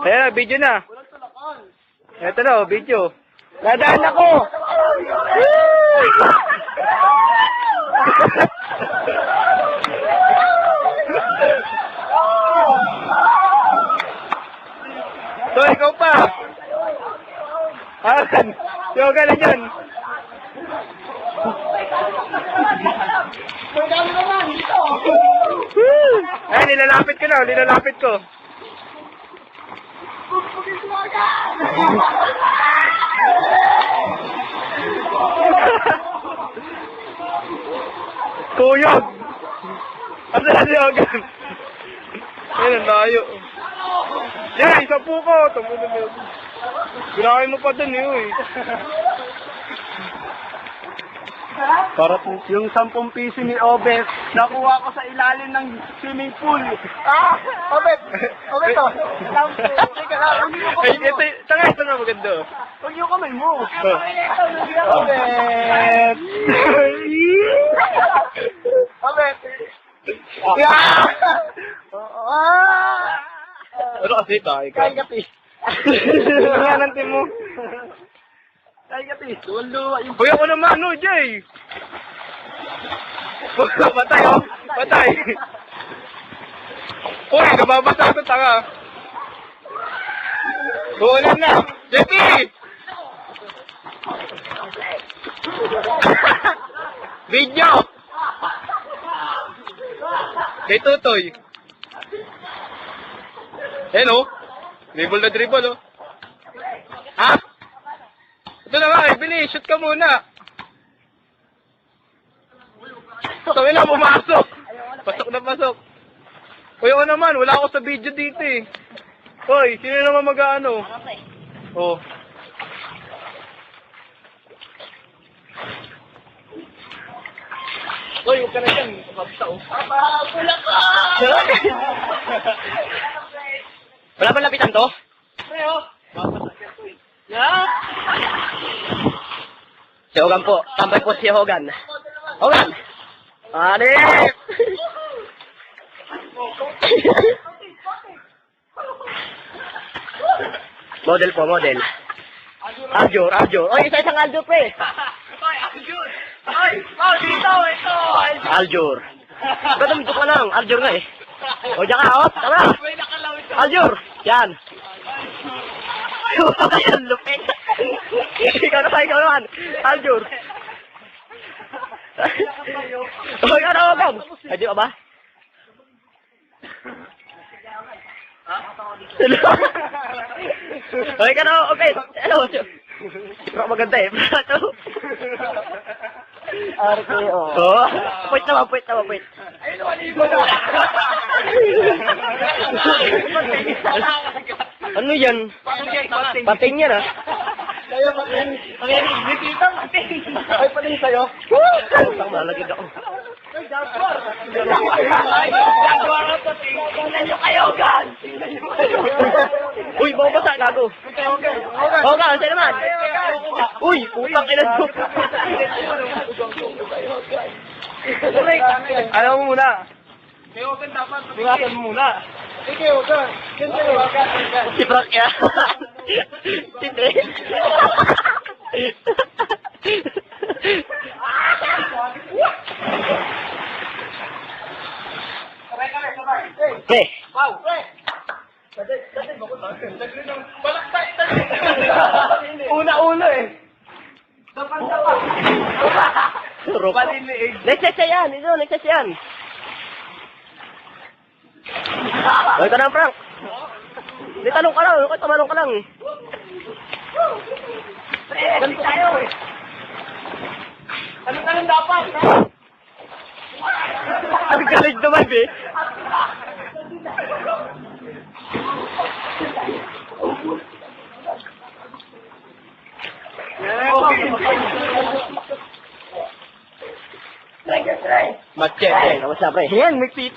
Ayan, video na. Ito na, video. Dadaan ako! So, ikaw pa! Ayan, yoga na dyan. Ay, nilalapit ko na, nilalapit ko. Kuyog! Asa na si Hogan? Ayun, ang layo. Yan, isa po ko. Tumunod mo. Ginakay mo pa dun eh. Parang yung 10 piso ni Obet, nakuha ko sa ilalim ng swimming pool. Ah! Obet! Obet to! Teka lang, hindi mo Ay, kamay mo. ito na maganda. Huwag yung kamay mo. Obet! Obet! Yeah! Ano kasi tayo ka? Kain ka, Pi. Ano ng mo? Kain ka, Pi. Luwa yung... Uy, ako naman, no, Jay! Patay, oh! Patay! Uy, nababasa ito, tanga! Bulan na! JP! Video! Kay Tutoy! Ayan, oh! Dribble na dribble, oh! Ha? Ito na nga, bilis, shoot ka muna. Sabi na, pumasok. Pasok na pasok. Uy, ako naman, wala ako sa video dito eh. Hoy, sino naman mag-ano? Oh. Hoy, huwag ka na dyan. Kapsa, oh. Pula ka! Wala ba lapitan to? Pero, Yeah. Si Hogan po. Tambay po si Hogan. Hogan! Alip! Model po, model. Aljur. Oy, isang Aljur, pre. Ay, Aljur! Ay, dito, ito! Aljur. Ito ka lang. Aljur nga eh. O, dyan ka, oh. Tama. May nakalawit ka. Aljur. Yan. Ayan, lupit. Ikaw naman. Aljur. Hoy, ano, Hogan? Ay, di ba ba? Hoy, ka na, okay. Hello, Bro, maganda eh. Bro, RKO. Oh, puwit naman. Ay, luwaligo na! Ano yan? Pating yan ah. Sa'yo, pating. Bisita, pating. Ay, pating sa'yo. Ang malagig ako. Ay, Jaguar! Ay, Jaguar ang pating. Tingnan nyo kayo, gan! Tingnan nyo kayo. Uy, babasa, gago. Hogan, sa'yo naman. Uy, putang ina mo. Ayaw mo muna. May open dapat. Ingatan mo muna. Sige, Hogan. Sige, Hogan. Si Frank yan. Tinte. Sabay. Okay. Wow. Balaktay. Una-una eh. Dapat. Surok. Baliliig. Next yan. Next yan. Hoy, ka na, Frank. Hindi, tanong ka lang. Tumalong ka lang. Ganito tayo eh. Tanong dapat. Ang galing naman, eh. Machete. Kamusta, pre? Yan, may piti.